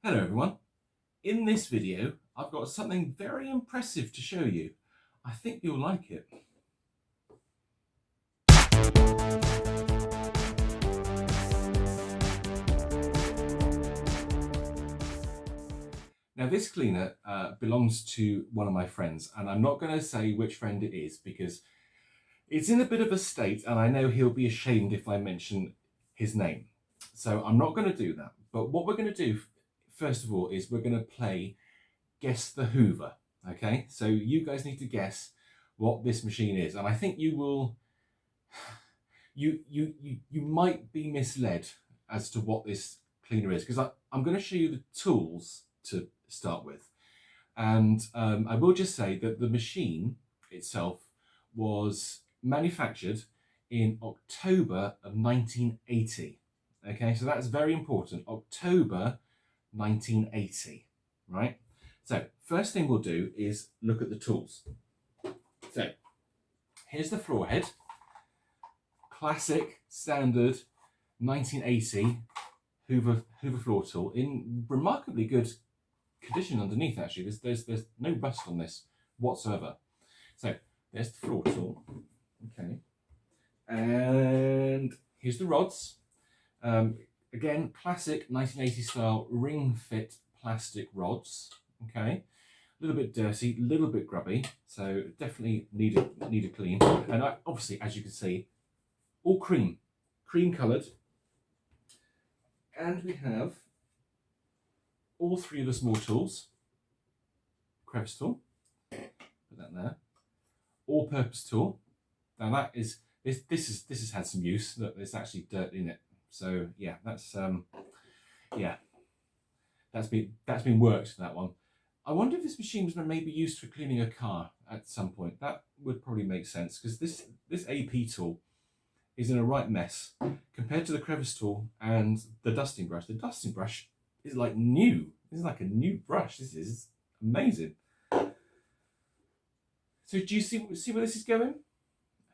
Hello everyone. In this video, I've got something very impressive to show you. I think you'll like it. Now this cleaner belongs to one of my friends, and I'm not going to say which friend it is because it's in a bit of a state and I know he'll be ashamed if I mention his name. So I'm not going to do that. But what we're going to do first of all is we're going to play Guess the Hoover. Okay, so you guys need to guess what this machine is, and I think you will. You might be misled as to what this cleaner is because I'm going to show you the tools to start with, and I will just say that the machine itself was manufactured in October of 1980. Okay, so that's very important. October 1980, right? So first thing we'll do is look at the tools. So here's the floor head, classic standard 1980 Hoover floor tool in remarkably good condition underneath. Actually, there's no rust on this whatsoever. So there's the floor tool. Okay, and here's the rods. Again, classic 1980 style ring fit plastic rods. Okay, a little bit dirty, a little bit grubby, so definitely need a clean. And obviously, as you can see, all cream coloured. And we have all three of the small tools. Crevice tool, put that there. All-purpose tool. Now that is this has had some use. Look, there's actually dirt in it. So yeah, that's been worked, that one. I wonder if this machine was maybe used for cleaning a car at some point. That would probably make sense because this AP tool is in a right mess compared to the crevice tool and the dusting brush. The dusting brush is like new. This is like a new brush. This is amazing. So do you see where this is going?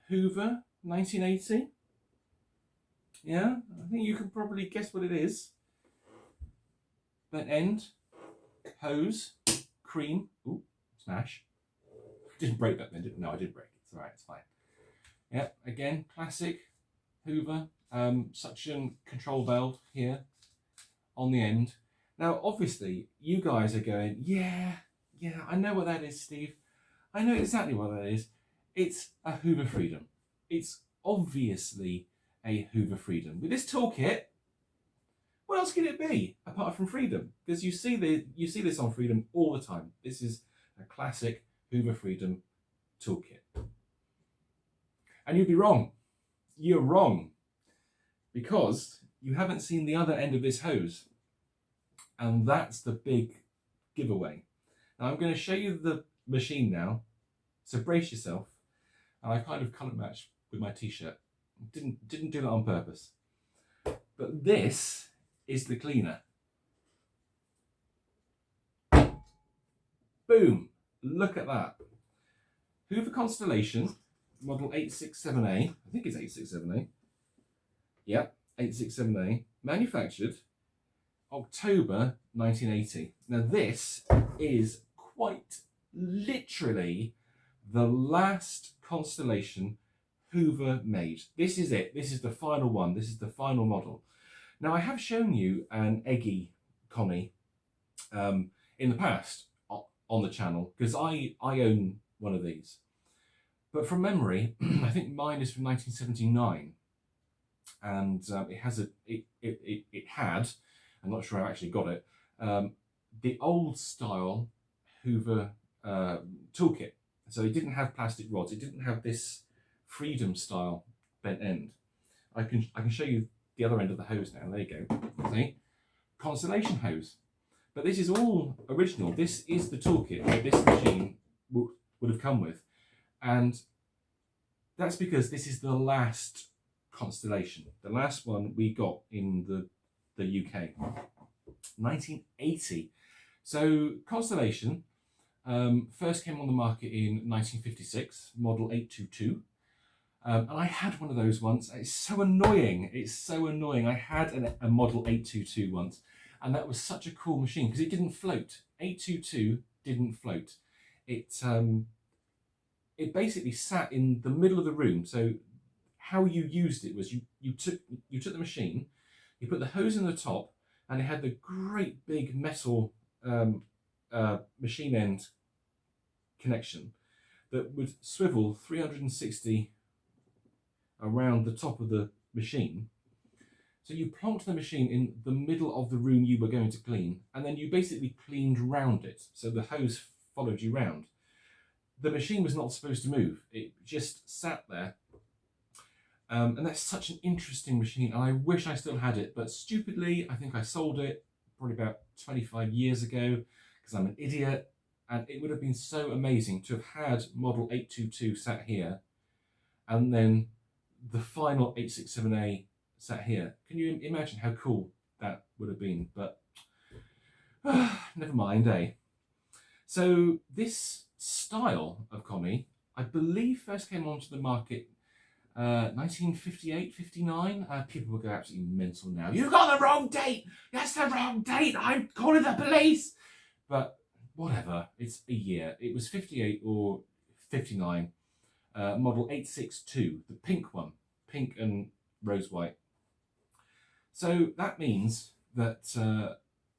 Hoover 1980. Yeah, I think you can probably guess what it is. That end, hose, cream. Ooh, smash. Didn't break that then, did No, I did break it. It's all right, it's fine. Yep, again, classic Hoover. Suction control valve here on the end. Now, obviously, you guys are going, yeah, I know what that is, Steve. I know exactly what that is. It's a Hoover Freedom. It's obviously a Hoover Freedom. With this toolkit, what else can it be apart from Freedom? Because you see this on Freedom all the time. This is a classic Hoover Freedom toolkit. And you'd be wrong. You're wrong. Because you haven't seen the other end of this hose. And that's the big giveaway. Now I'm going to show you the machine now. So brace yourself. And I kind of colour matched with my t-shirt. Didn't do that on purpose. But this is the cleaner. Boom! Look at that. Hoover Constellation, model 867A. I think it's 867A. Yep, 867A. Manufactured October 1980. Now this is quite literally the last Constellation Hoover made. This is it. This is the final one. This is the final model. Now I have shown you an Eggy Connie in the past on the channel because I own one of these. But from memory, I think mine is from 1979, and it had, I'm not sure I actually got it, the old style Hoover toolkit. So it didn't have plastic rods. It didn't have this Freedom style bent end. I can show you the other end of the hose now. There you go. See? Constellation hose. But this is all original. This is the toolkit that this machine would have come with. And that's because this is the last Constellation. The last one we got in the UK. 1980. So Constellation first came on the market in 1956, model 822. And I had one of those once. It's so annoying. It's so annoying. I had a model 822 once, And that was such a cool machine because it didn't float. 822 didn't float. It basically sat in the middle of the room. So how you used it was you took the machine, you put the hose in the top, and it had the great big metal machine end connection that would swivel 360 around the top of the machine. So you plonked the machine in the middle of the room you were going to clean, and then you basically cleaned round it. So the hose followed you round. The machine was not supposed to move. It just sat there. And that's such an interesting machine, and I wish I still had it, but stupidly, I think I sold it probably about 25 years ago because I'm an idiot, and it would have been so amazing to have had model 822 sat here, and then the final 867A sat here. Can you imagine how cool that would have been? But never mind, eh? So this style of Connie, I believe, first came onto the market 1958, 59. People will go absolutely mental now. You got the wrong date! That's the wrong date! I'm calling the police! But whatever, it's a year. It was 58 or 59. Model 862, the pink one. Pink and rose white. So that means that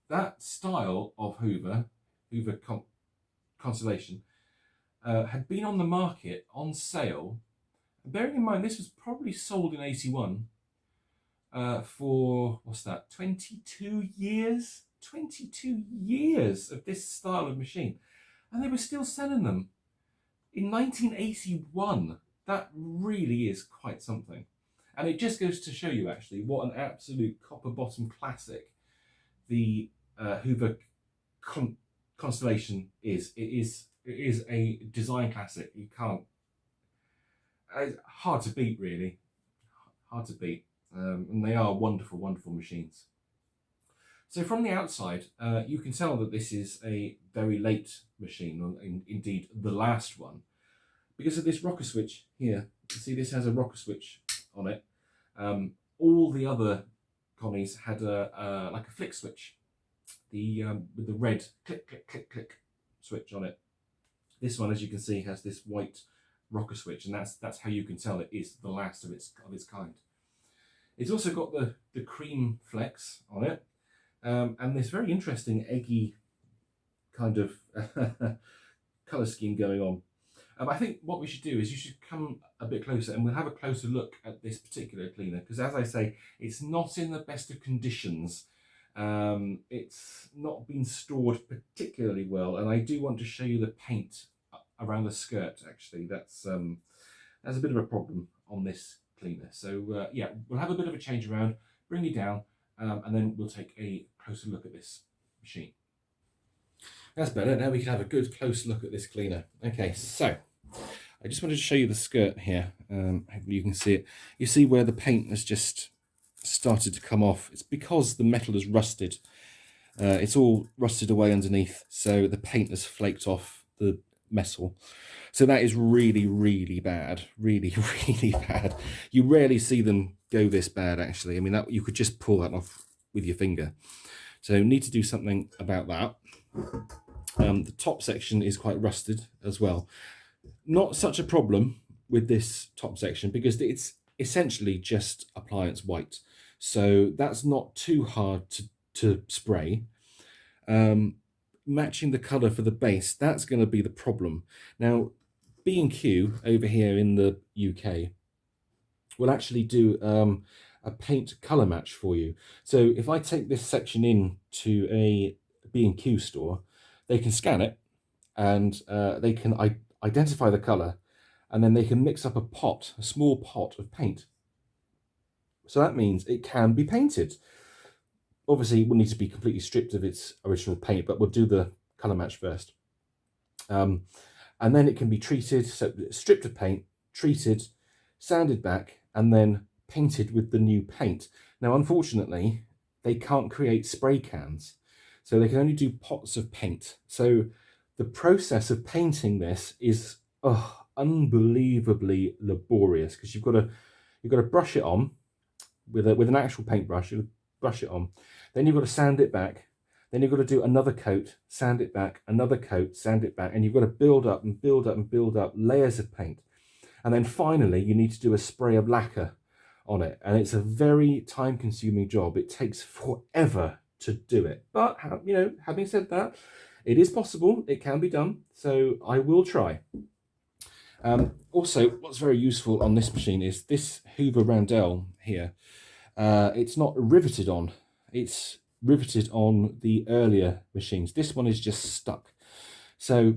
that style of Hoover Constellation, had been on the market on sale. Bearing in mind, this was probably sold in 81 for, what's that, 22 years? 22 years of this style of machine. And they were still selling them in 1981. That really is quite something. And it just goes to show you, actually, what an absolute copper-bottom classic the Hoover Constellation is. It is a design classic. You can't... It's hard to beat, really. Hard to beat. And they are wonderful, wonderful machines. So from the outside, you can tell that this is a very late machine, or indeed the last one, because of this rocker switch here. You see this has a rocker switch on it. All the other Connies had like a flick switch, with the red click, click, click, click switch on it. This one, as you can see, has this white rocker switch, and that's how you can tell it is the last of its kind. It's also got the cream flex on it, and this very interesting eggy kind of colour scheme going on. I think what we should do is you should come a bit closer and we'll have a closer look at this particular cleaner, because as I say, it's not in the best of conditions. It's not been stored particularly well, and I do want to show you the paint around the skirt. Actually, that's a bit of a problem on this cleaner. So yeah, we'll have a bit of a change around, bring you down, and then we'll take a closer look at this machine. That's better. Now we can have a good close look at this cleaner. Okay, so I just wanted to show you the skirt here. Hopefully you can see it. You see where the paint has just started to come off. It's because the metal is rusted. It's all rusted away underneath, so the paint has flaked off the metal. So that is really, really bad. Really, really bad. You rarely see them go this bad, actually. I mean, that you could just pull that off with your finger. So need to do something about that. The top section is quite rusted as well. Not such a problem with this top section because it's essentially just appliance white. So that's not too hard to spray. Matching the colour for the base, that's going to be the problem. Now, B&Q over here in the UK will actually do a paint colour match for you. So if I take this section in to a B&Q store, they can scan it and they can identify the colour, and then they can mix up a small pot of paint. So that means it can be painted. Obviously, it will need to be completely stripped of its original paint, but we'll do the colour match first. And then it can be treated, so stripped of paint, treated, sanded back, and then painted with the new paint. Now, unfortunately, they can't create spray cans, so they can only do pots of paint. So the process of painting this is unbelievably laborious, because you've got to brush it on with an actual paintbrush. It'll brush it on. Then you've got to sand it back. Then you've got to do another coat, sand it back, another coat, sand it back, and you've got to build up and build up and build up layers of paint. And then finally, you need to do a spray of lacquer on it. And it's a very time-consuming job. It takes forever to do it. But, you know, having said that, it is possible. It can be done. So I will try. Also, what's very useful on this machine is this Hoover roundel here. It's not riveted on. It's riveted on the earlier machines. This one is just stuck. So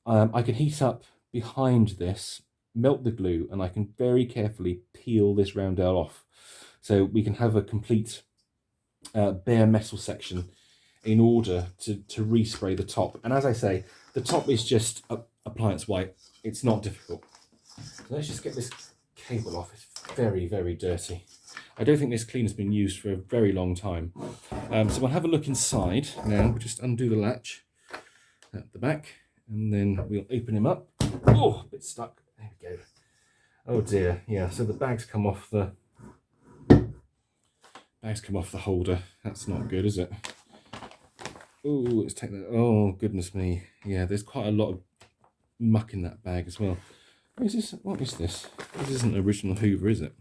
I can heat up behind this, melt the glue, and I can very carefully peel this roundel off. So we can have a complete bare metal section in order to respray the top. And as I say, the top is just Appliance white. It's not difficult. So let's just get this cable off. It's very, very dirty. I don't think this cleaner's been used for a very long time. So we'll have a look inside now. We'll just undo the latch at the back, and then we'll open him up. Oh, a bit stuck. There we go. Oh dear. Yeah, so the bags come off the holder. That's not good, is it? Oh, let's take that. Oh, goodness me. Yeah, there's quite a lot of muck in that bag as well. What is this? What is this? This isn't original Hoover, is it?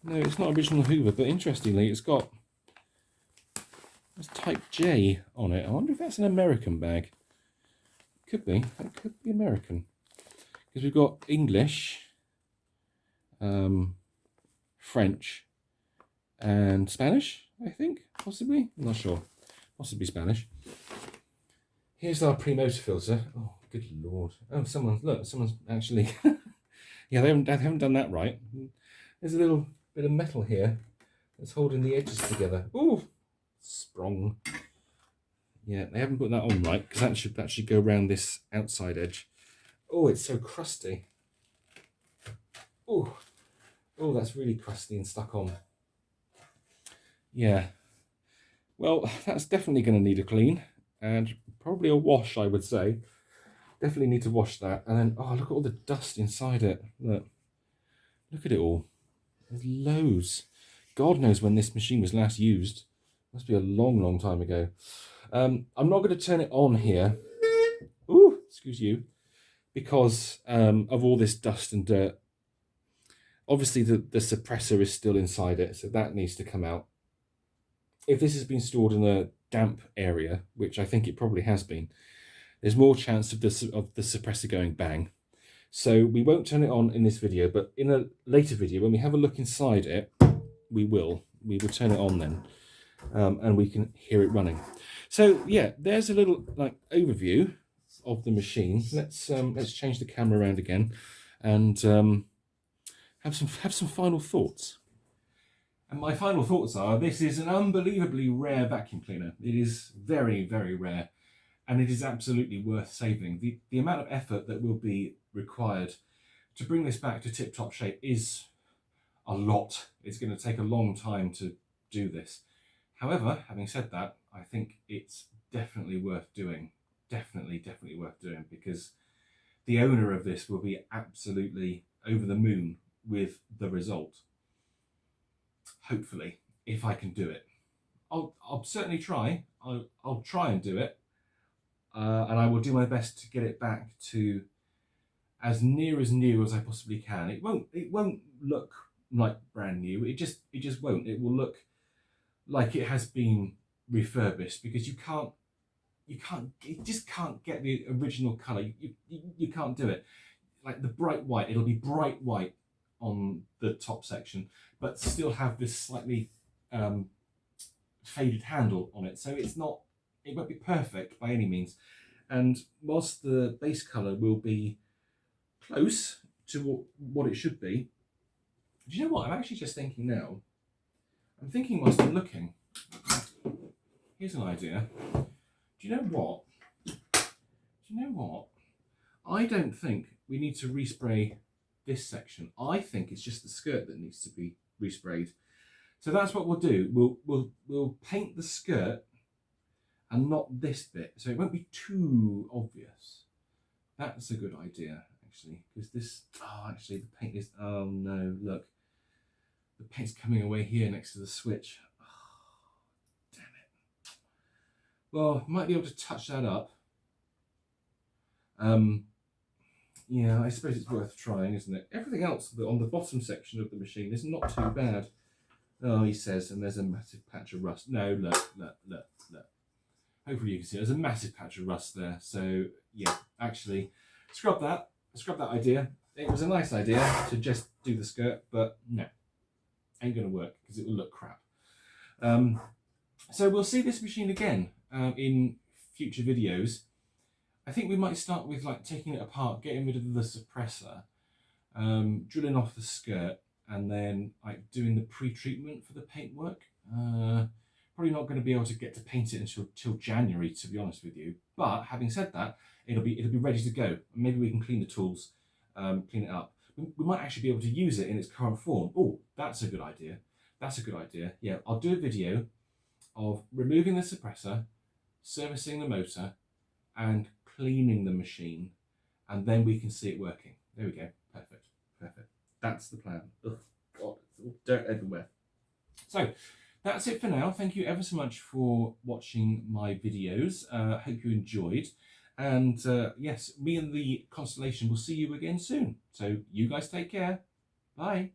No, it's not original Hoover, but interestingly, it's got type J on it. I wonder if that's an American bag. Could be. It could be American. Because we've got English, French, and Spanish, I think, possibly. I'm not sure. Possibly Spanish. Here's our pre-motor filter. Oh, good lord. Oh, someone's actually... yeah, they haven't done that right. There's a little bit of metal here that's holding the edges together. Ooh, sprung. Yeah, they haven't put that on right, because that should go around this outside edge. Oh, it's so crusty. Oh, that's really crusty and stuck on. Yeah. Well, that's definitely going to need a clean, and probably a wash, I would say. Definitely need to wash that. And then, oh, look at all the dust inside it. Look at it all. There's loads. God knows when this machine was last used. Must be a long, long time ago. I'm not going to turn it on here. Ooh, excuse you. Because of all this dust and dirt. Obviously, the suppressor is still inside it, so that needs to come out. If this has been stored in a damp area, which I think it probably has been, there's more chance of the suppressor going bang. So we won't turn it on in this video, but in a later video, when we have a look inside it, we will turn it on then, and we can hear it running. So yeah, there's a little overview of the machine. Let's change the camera around again, and have some final thoughts. And my final thoughts are: this is an unbelievably rare vacuum cleaner. It is very, very rare, and it is absolutely worth saving. The amount of effort that will be required to bring this back to tip-top shape is a lot. It's going to take a long time to do this. However, having said that, I think it's definitely worth doing. Definitely worth doing, because the owner of this will be absolutely over the moon with the result. Hopefully, if I can do it. I'll certainly try. I'll try and do it. And I will do my best to get it back to as near as new as I possibly can. It won't look like brand new. It just won't. It will look like it has been refurbished, because you just can't get the original colour. You can't do it. Like the bright white, it'll be bright white on the top section, but still have this slightly faded handle on it. So it won't be perfect by any means. And whilst the base colour will be close to what it should be, do you know what? I'm actually just thinking now. I'm thinking whilst I'm looking. Here's an idea. Do you know what? I don't think we need to respray this section. I think it's just the skirt that needs to be resprayed. So that's what we'll do. We'll paint the skirt and not this bit, so it won't be too obvious. That's a good idea, actually, because this. Oh, actually, the paint is. Oh no! Look. the paint's coming away here next to the switch. Oh, damn it. Well, might be able to touch that up. Yeah, I suppose it's worth trying, isn't it? Everything else on the bottom section of the machine is not too bad. Oh, he says, and there's a massive patch of rust. No, look. Hopefully you can see there's a massive patch of rust there. So yeah, actually, scrub that idea. It was a nice idea to just do the skirt, but no, ain't gonna work because it will look crap. So we'll see this machine again in future videos. I think we might start with like taking it apart, getting rid of the suppressor, drilling off the skirt, and then like doing the pre-treatment for the paintwork. Probably not going to be able to get to paint it until January, to be honest with you. But having said that, it'll be ready to go. Maybe we can clean the tools, clean it up. We might actually be able to use it in its current form. Oh, that's a good idea. That's a good idea. Yeah, I'll do a video of removing the suppressor, servicing the motor, and cleaning the machine, and then we can see it working. There we go. Perfect. That's the plan. Ugh, God, it's all dirt everywhere. So that's it for now. Thank you ever so much for watching my videos. Hope you enjoyed. And yes, me and the Constellation will see you again soon. So you guys take care. Bye.